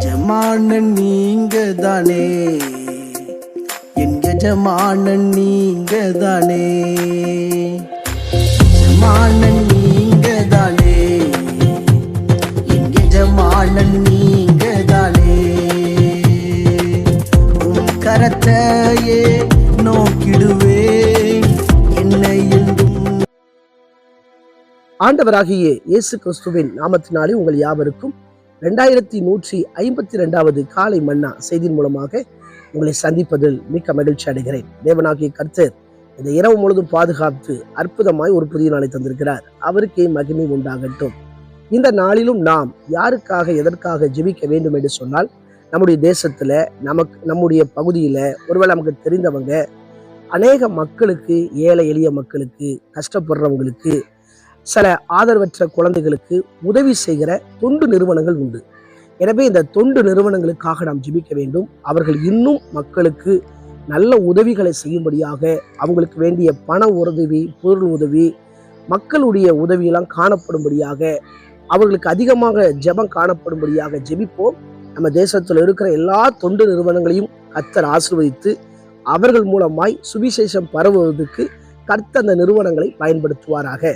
எஜமானன் நீங்க தானே, என் எஜமானன் நீங்க தானே, எஜமானன் நீங்க தானே, என் எஜமானன் நீங்க தானே. உன் கரத்தையே நோக்கிடுவேன் என்னை என்றும். ஆண்டவராகிய இயேசு கிறிஸ்துவின் நாமத்தினாலே உங்கள் யாவருக்கும் 2152வது காலை மன்னா செய்தியின் மூலமாக உங்களை சந்திப்பதில் மிக்க மகிழ்ச்சி அடைகிறேன். தேவனாகிய கர்த்தர் இந்த இரவு முழுதும் பாதுகாத்து அற்புதமாய் ஒரு புதிய நாளை தந்திருக்கிறார். அவருக்கே மகிமை உண்டாகட்டும். இந்த நாளிலும் நாம் யாருக்காக எதற்காக ஜெபிக்க வேண்டும் என்று சொன்னால், நம்முடைய தேசத்துல நம்முடைய பகுதியில ஒருவேளை நமக்கு தெரிந்தவங்க அநேக மக்களுக்கு, ஏழை எளிய மக்களுக்கு, கஷ்டப்படுறவங்களுக்கு, சில ஆதரவற்ற குழந்தைகளுக்கு உதவி செய்கிற தொண்டு நிறுவனங்கள் உண்டு. எனவே இந்த தொண்டு நிறுவனங்களுக்காக நாம் ஜெபிக்க வேண்டும். அவர்கள் இன்னும் மக்களுக்கு நல்ல உதவிகளை செய்யும்படியாக, அவங்களுக்கு வேண்டிய பண உதவி, பொருள் உதவி, மக்களுடைய உதவியெல்லாம் காணப்படும்படியாக, அவர்களுக்கு அதிகமாக ஜெபம் காணப்படும்படியாக ஜெபிப்போம். நம்ம தேசத்தில் இருக்கிற எல்லா தொண்டு நிறுவனங்களையும் கர்த்தர் ஆசீர்வதித்து அவர்கள் மூலமாய் சுவிசேஷம் பரவுவதற்கு கர்த்தர் அந்த நிறுவனங்களை பயன்படுத்துவாராக.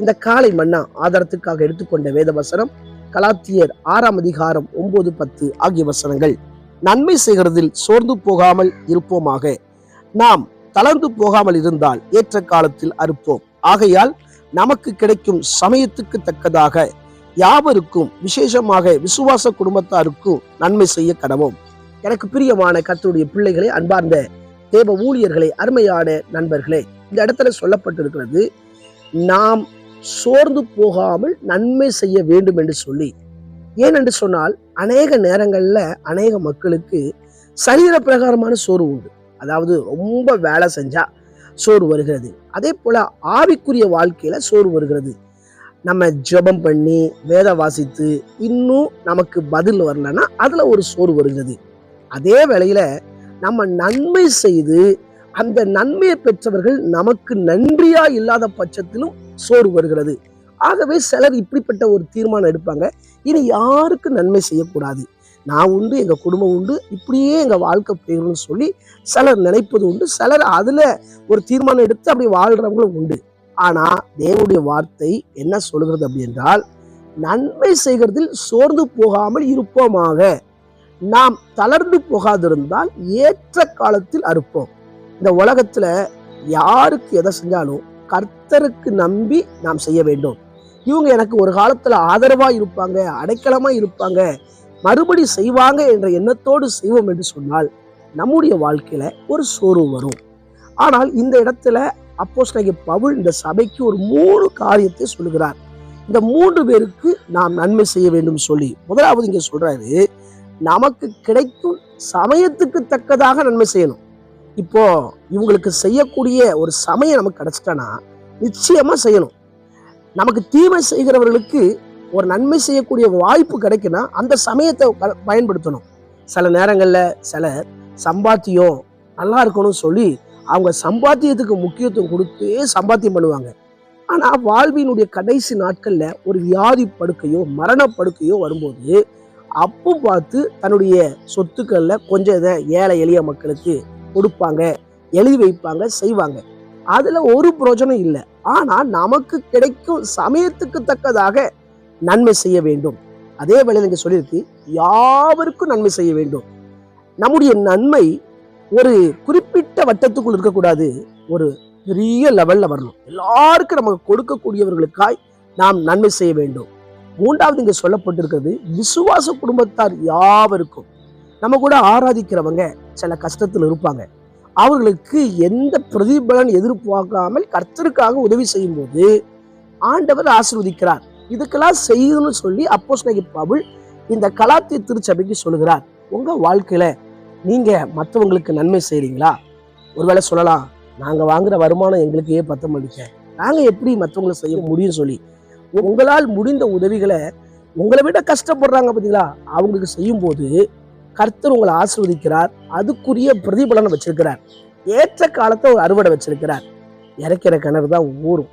இந்த காலை மன்னா ஆதாரத்துக்காக எடுத்துக்கொண்ட வேத வசனம் கலாத்தியர் 6ஆம் அதிகாரம் 9, 10 ஆகிய வசனங்கள். நன்மை செய்கிறதில் சோர்ந்து போகாமல் இருப்போமாக, நாம் தளர்ந்து போகாமல் இருந்தால் ஏற்ற காலத்தில் அறுப்போம். ஆகையால் நமக்கு கிடைக்கும் சமயத்துக்கு தக்கதாக யாவருக்கும், விசேஷமாக விசுவாச குடும்பத்தாருக்கும் நன்மை செய்ய கடவோம். எனக்கு பிரியமான கர்த்தருடைய பிள்ளைகளே, அன்பார்ந்த தேவ ஊழியர்களே, அருமையான நண்பர்களே, இந்த இடத்துல சொல்லப்பட்டிருக்கிறது, நாம் சோர்ந்து போகாமல் நன்மை செய்ய வேண்டும் என்று சொல்லி. ஏனென்று சொன்னால், அநேக நேரங்கள்ல அநேக மக்களுக்கு சரீர பிரகாரமான சோர்வு உண்டு. அதாவது ரொம்ப வேலை செஞ்சா சோர்வு வருகிறது. அதே போல ஆவிக்குரிய வாழ்க்கையில சோர்வு வருகிறது. நம்ம ஜெபம் பண்ணி வேத வாசித்து இன்னும் நமக்கு பதில் வரலன்னா அதுல ஒரு சோர்வு வருகிறது. அதே வேளையில நம்ம நன்மை செய்து அந்த நன்மையை பெற்றவர்கள் நமக்கு நன்றியா இல்லாத பட்சத்திலும் சோர்வு வருகிறது. ஆகவே சிலர் இப்படிப்பட்ட ஒரு தீர்மானம் எடுப்பாங்க, இனி யாருக்கு நன்மை செய்யக்கூடாது, நான் உண்டு, எங்க குடும்பம் உண்டு, இப்படியே எங்க வாழ்க்கை போயிடும்னு சொல்லி சிலர் நினைப்பது உண்டு. சிலர் அதுல ஒரு தீர்மானம் எடுத்து அப்படி வாழ்றவங்களும் உண்டு. ஆனா தேவனுடைய வார்த்தை என்ன சொல்கிறது அப்படி என்றால், நன்மை செய்கிறதில் சோர்ந்து போகாமல் இருப்போமாக, நாம் தளர்ந்து போகாதிருந்தால் ஏற்ற காலத்தில் அறுப்போம். இந்த உலகத்துல யாருக்கு எதை செஞ்சாலும் கர்த்தருக்கு நம்பி நாம் செய்ய வேண்டும். இவங்க எனக்கு ஒரு காலத்துல ஆதரவா இருப்பாங்க, அடைக்கலமா இருப்பாங்க, மறுபடி செய்வாங்க என்ற எண்ணத்தோடு செய்வோம் என்று சொன்னால் நம்முடைய வாழ்க்கையில ஒரு சோர்வு வரும். ஆனால் இந்த இடத்துல அப்போஸ்தலனாகிய பவுல் இந்த சபைக்கு ஒரு 3 காரியத்தை சொல்லுகிறார். இந்த 3 பேருக்கு நாம் நன்மை செய்ய வேண்டும் சொல்லி, முதலாவது இங்க சொல்றாரு, நமக்கு கிடைக்கும் சமயத்துக்கு தக்கதாக நன்மை செய்யணும். இப்போ இவங்களுக்கு செய்யக்கூடிய ஒரு சமயம் நமக்கு கிடைச்சிட்டனா நிச்சயமா செய்யணும். நமக்கு தீமை செய்கிறவர்களுக்கு ஒரு நன்மை செய்யக்கூடிய வாய்ப்பு கிடைக்குன்னா அந்த சமயத்தை பயன்படுத்தணும். சில நேரங்கள்ல சிலர் சம்பாத்தியம் நல்லா இருக்கணும்னு சொல்லி அவங்க சம்பாத்தியத்துக்கு முக்கியத்துவம் கொடுத்து சம்பாத்தியம் பண்ணுவாங்க. ஆனா வாழ்வினுடைய கடைசி நாட்கள்ல ஒரு வியாதி படுக்கையோ மரண படுக்கையோ வரும்போது அப்போ பார்த்து தன்னுடைய சொத்துக்கள்ல கொஞ்சம் இதை ஏழை எளிய மக்களுக்கு கொடுப்பாங்க, எழுதி வைப்பாங்க, செய்வாங்க. அதுல ஒரு பிரயோஜனம் இல்லை. ஆனா நமக்கு கிடைக்கும் சமயத்துக்கு தக்கதாக நன்மை செய்ய வேண்டும். அதே வேளையில் இங்க சொல்லியிருக்கு, யாவருக்கும் நன்மை செய்ய வேண்டும். நம்முடைய நன்மை ஒரு குறிப்பிட்ட வட்டத்துக்குள் இருக்கக்கூடாது, ஒரு பெரிய லெவல்ல வரணும். எல்லாருக்கும் நமக்கு கொடுக்கக்கூடியவர்களுக்காய் நாம் நன்மை செய்ய வேண்டும். 3வது இங்க சொல்லப்பட்டிருக்கிறது, விசுவாச குடும்பத்தார் யாவருக்கும். நம்ம கூட ஆராதிக்கிறவங்க சில கஷ்டத்தில் இருப்பாங்க. அவர்களுக்கு எந்த பிரதிபலன் எதிர்பார்க்காமல் கர்த்தருக்காக உதவி செய்யும் போது ஆண்டவர் ஆசீர்வதிக்கிறார். இதுக்கெல்லாம் செய்யணும்னு சொல்லி அப்போஸ்தலனாகிய பவுல் இந்த கலாத்திய திருச்சபைக்கு சொல்லுகிறார். உங்க வாழ்க்கையில நீங்க மற்றவங்களுக்கு நன்மை செய்றீங்களா? ஒருவேளை சொல்லலாம், நாங்க வாங்குற வருமானம் எங்களுக்கே பத்த மாட்டேங்க, நாங்க எப்படி மற்றவங்களை செய்ய முடியும் சொல்லி உங்களால் முடிந்த உதவிகளை உங்களை விட கஷ்டப்படுறாங்க பார்த்தீங்களா, அவங்களுக்கு செய்யும் போது கர்த்தர் உங்களை ஆசீர்வதிக்கிறார். அதுக்குரிய பிரதிபலனை வச்சிருக்கிறார். ஏற்ற காலத்தை ஒரு அறுவடை வச்சிருக்கிறார். இறக்கிற கிணறு தான் ஊறும்.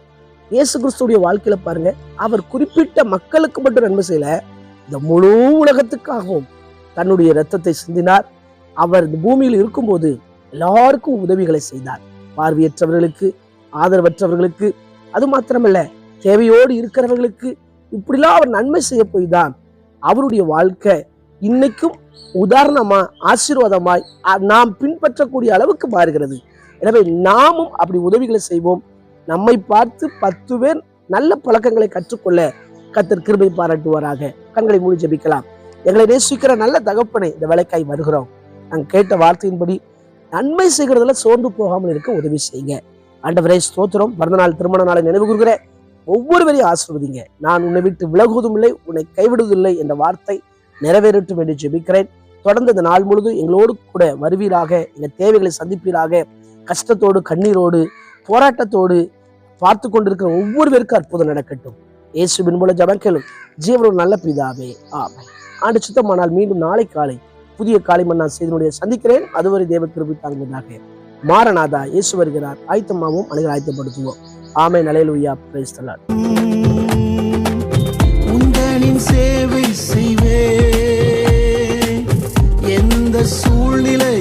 இயேசு கிறிஸ்துடைய வாழ்க்கையில பாருங்க, அவர் குறிப்பிட்ட மக்களுக்கு மட்டும் நன்மை செய்யல, இந்த முழு உலகத்துக்காகவும் தன்னுடைய இரத்தத்தை சிந்தினார். அவர் இந்த பூமியில் இருக்கும்போது எல்லாருக்கும் உதவிகளை செய்தார். பார்வையற்றவர்களுக்கு, ஆதரவற்றவர்களுக்கு, அது மாத்திரமல்ல தேவையோடு இருக்கிறவர்களுக்கு இப்படிலாம் அவர் நன்மை செய்ய போய் தான் அவருடைய வாழ்க்கை இன்னைக்கும் உதாரணமா ஆசீர்வாதமாய் நாம் பின்பற்றக்கூடிய அளவுக்கு மாறுகிறது. எனவே நாமும் அப்படி உதவிகளை செய்வோம். நம்மை பார்த்து 10 பேர் நல்ல பழக்கங்களை கற்றுக்கொள்ள கர்த்தர் கிருபை பாராட்டுவாராக. கண்களை மூடி ஜெபிக்கலாம். எங்களை நேசிக்கிற நல்ல தகப்பனை, இந்த வேலைக்காய் வருகிறோம். நாங்கள் கேட்ட வார்த்தையின்படி நன்மை செய்கிறதுல சோர்ந்து போகாமல் இருக்க உதவி செய்யுங்க. ஆண்டவரே ஸ்தோத்திரம். பிறந்தநாள் திருமண நாளை நினைவு கூறுகிற ஒவ்வொருவரையும் ஆசீர்வதிங்க. நான் உன்னை விட்டு விலகுவதும் இல்லை, உன்னை கைவிடுவதில்லை என்ற வார்த்தை நிறைவேறட்டும் என்று ஜெபிக்கிறேன். தொடர்ந்து இந்த நாள் முழுதும் எங்களோடு கூட வருவீராக. எங்கள் தேவைகளை சந்திப்பீராக. கஷ்டத்தோடு, கண்ணீரோடு, போராட்டத்தோடு பார்த்து கொண்டிருக்கிற ஒவ்வொருவருக்கும் அற்புதம் நடக்கட்டும். இயேசுவின் மூலம் ஜெபம் கேளும் ஜீவனோடு நல்ல பிதாவே, ஆமென். ஆண்டு சுத்தமானால் மீண்டும் நாளை காலை புதிய காலை மன்னா செய்தினுடைய சந்திக்கிறேன். அதுவரை தேவ கிருபை தாங்குவதாக. மாரநாதா, இயேசு வருகிறார். ஆயத்தமாகவும் அனைவரும் ஆயத்தப்படுத்துவோம். ஆமென். அல்லேலூயா. Praise the Lord. உந்தனின் சேவை செய்வே எந்த சூழ்நிலை